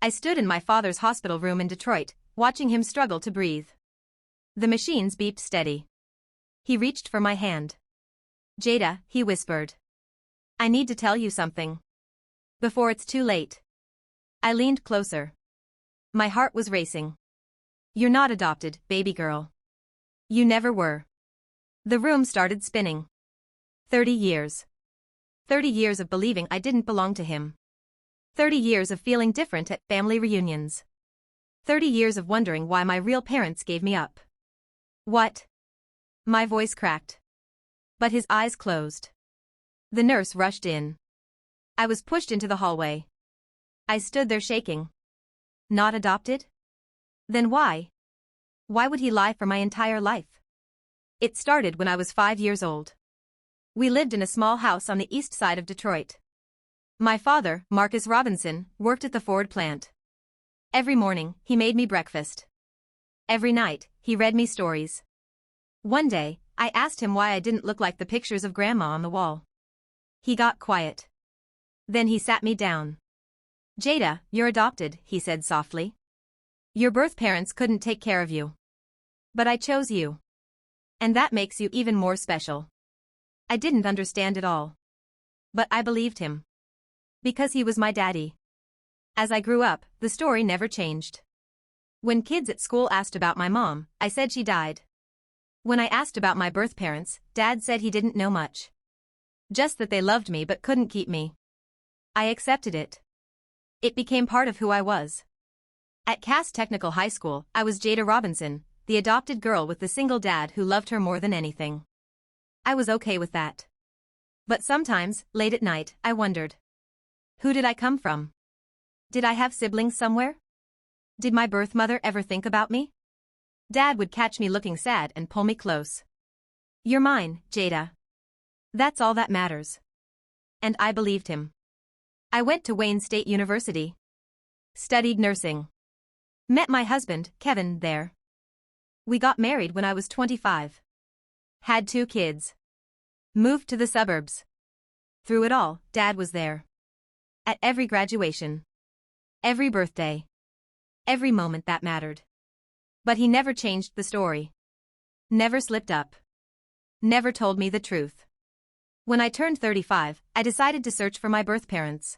I stood in my father's hospital room in Detroit, watching him struggle to breathe. The machines beeped steady. He reached for my hand. "Jada," he whispered. "I need to tell you something. Before it's too late." I leaned closer. My heart was racing. "You're not adopted, baby girl. You never were." The room started spinning. 30 years. 30 years of believing I didn't belong to him. 30 years of feeling different at family reunions. 30 years of wondering why my real parents gave me up. "What?" My voice cracked. But his eyes closed. The nurse rushed in. I was pushed into the hallway. I stood there shaking. Not adopted? Then why? Why would he lie for my entire life? It started when I was 5 years old. We lived in a small house on the east side of Detroit. My father, Marcus Robinson, worked at the Ford plant. Every morning, he made me breakfast. Every night, he read me stories. One day, I asked him why I didn't look like the pictures of Grandma on the wall. He got quiet. Then he sat me down. "Jada, you're adopted," he said softly. "Your birth parents couldn't take care of you. But I chose you. And that makes you even more special." I didn't understand it all. But I believed him. Because he was my daddy. As I grew up, the story never changed. When kids at school asked about my mom, I said she died. When I asked about my birth parents, Dad said he didn't know much. Just that they loved me but couldn't keep me. I accepted it. It became part of who I was. At Cass Technical High School, I was Jada Robinson, the adopted girl with the single dad who loved her more than anything. I was okay with that. But sometimes, late at night, I wondered. Who did I come from? Did I have siblings somewhere? Did my birth mother ever think about me? Dad would catch me looking sad and pull me close. "You're mine, Jada. That's all that matters." And I believed him. I went to Wayne State University. Studied nursing. Met my husband, Kevin, there. We got married when I was 25. Had 2 kids. Moved to the suburbs. Through it all, Dad was there. At every graduation. Every birthday. Every moment that mattered. But he never changed the story. Never slipped up. Never told me the truth. When I turned 35, I decided to search for my birth parents.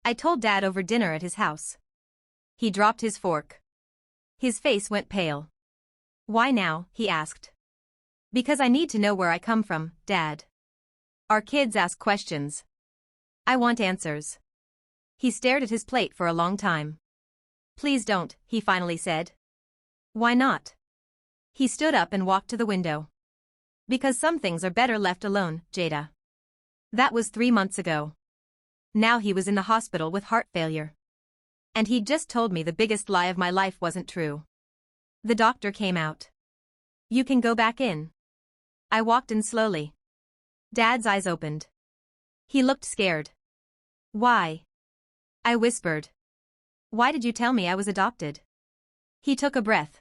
I told Dad over dinner at his house. He dropped his fork. His face went pale. "Why now?" he asked. "Because I need to know where I come from, Dad. Our kids ask questions. I want answers." He stared at his plate for a long time. "Please don't," he finally said. "Why not?" He stood up and walked to the window. "Because some things are better left alone, Jada." That was 3 months ago. Now he was in the hospital with heart failure. And he'd just told me the biggest lie of my life wasn't true. The doctor came out. "You can go back in." I walked in slowly. Dad's eyes opened. He looked scared. "Why?" I whispered. "Why did you tell me I was adopted?" He took a breath.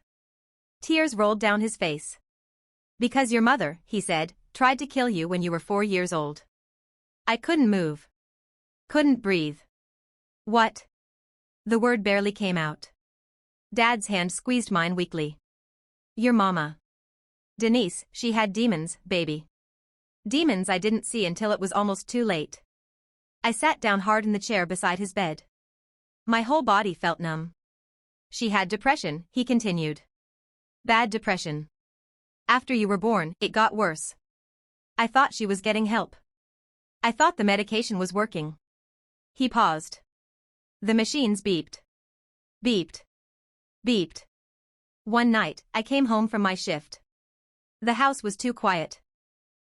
Tears rolled down his face. "Because your mother," he said, "tried to kill you when you were 4 years old." I couldn't move. Couldn't breathe. "What?" The word barely came out. Dad's hand squeezed mine weakly. "Your mama. Denise, she had demons, baby. Demons I didn't see until it was almost too late." I sat down hard in the chair beside his bed. My whole body felt numb. "She had depression," he continued. "Bad depression. After you were born, it got worse. I thought she was getting help. I thought the medication was working." He paused. The machines beeped. Beeped. Beeped. One night, I came home from my shift. The house was too quiet.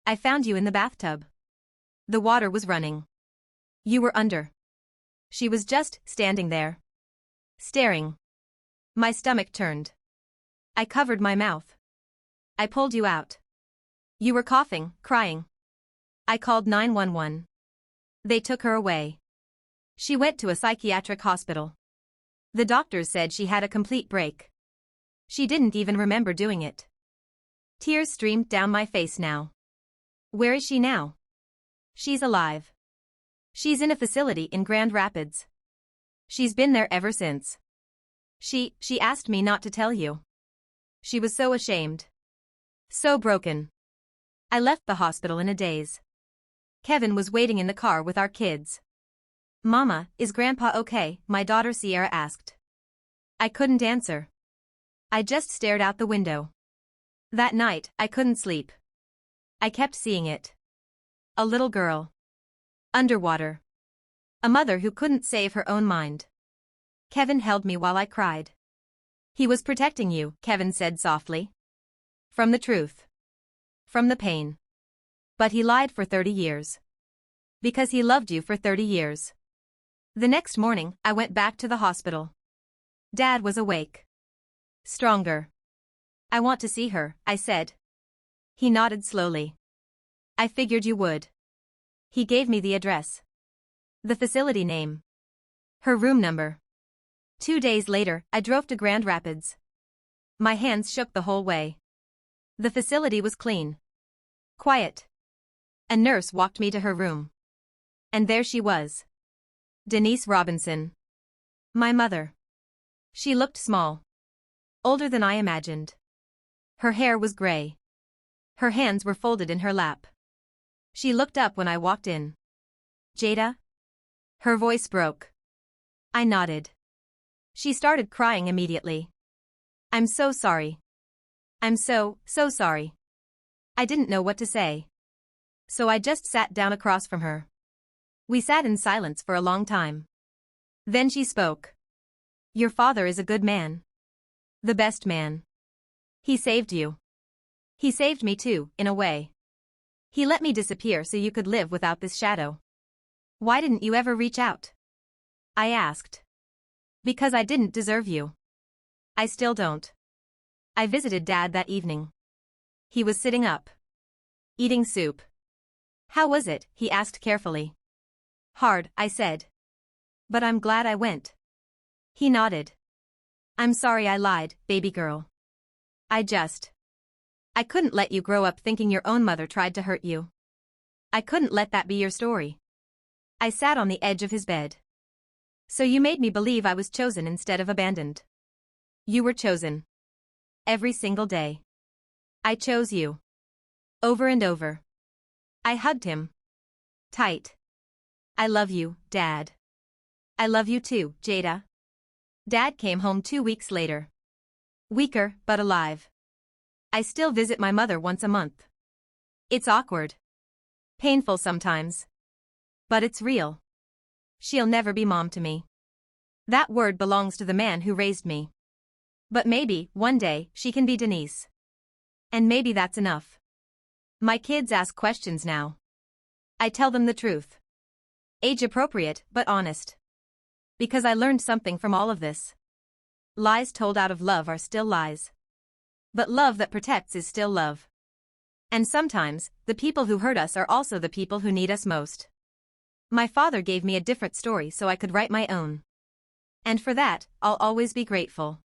"I found you in the bathtub. The water was running. You were under." She was just standing there. Staring. My stomach turned. I covered my mouth. "I pulled you out. You were coughing, crying. I called 911. They took her away. She went to a psychiatric hospital. The doctors said she had a complete break. She didn't even remember doing it." Tears streamed down my face now. "Where is she now?" "She's alive. She's in a facility in Grand Rapids. She's been there ever since. She asked me not to tell you. She was so ashamed. So broken. I left the hospital in a daze. Kevin was waiting in the car with our kids. Mama, is Grandpa okay? My daughter Sierra asked. I couldn't answer. I just stared out the window. That night, I couldn't sleep. I kept seeing it. A little girl. Underwater. A mother who couldn't save her own mind. Kevin held me while I cried. He was protecting you, Kevin said softly. From the truth. From the pain. But he lied for 30 years. Because he loved you for 30 years. The next morning, I went back to the hospital. Dad was awake. Stronger. I want to see her, I said. He nodded slowly. I figured you would. He gave me the address. The facility name. Her room number. 2 days later, I drove to Grand Rapids. My hands shook the whole way. The facility was clean. Quiet. A nurse walked me to her room. And there she was. Denise Robinson. My mother. She looked small. Older than I imagined. Her hair was gray. Her hands were folded in her lap. She looked up when I walked in. Jada? Her voice broke. I nodded. She started crying immediately. I'm so sorry. I'm so sorry. I didn't know what to say. So I just sat down across from her. We sat in silence for a long time. Then she spoke. Your father is a good man. The best man. He saved you. He saved me too, in a way. He let me disappear so you could live without this shadow. Why didn't you ever reach out? I asked. Because I didn't deserve you. I still don't. I visited Dad that evening. He was sitting up. Eating soup. How was it? He asked carefully. Hard, I said. But I'm glad I went. He nodded. I'm sorry I lied, baby girl. I couldn't let you grow up thinking your own mother tried to hurt you. I couldn't let that be your story. I sat on the edge of his bed. So you made me believe I was chosen instead of abandoned. You were chosen. Every single day. I chose you. Over and over. I hugged him. Tight. I love you, Dad. I love you too, Jada. Dad came home 2 weeks later. Weaker, but alive. I still visit my mother once a month. It's awkward. Painful sometimes. But it's real. She'll never be mom to me. That word belongs to the man who raised me. But maybe, one day, she can be Denise. And maybe that's enough. My kids ask questions now. I tell them the truth. Age-appropriate, but honest. Because I learned something from all of this. Lies told out of love are still lies. But love that protects is still love. And sometimes, the people who hurt us are also the people who need us most. My father gave me a different story so I could write my own. And for that, I'll always be grateful.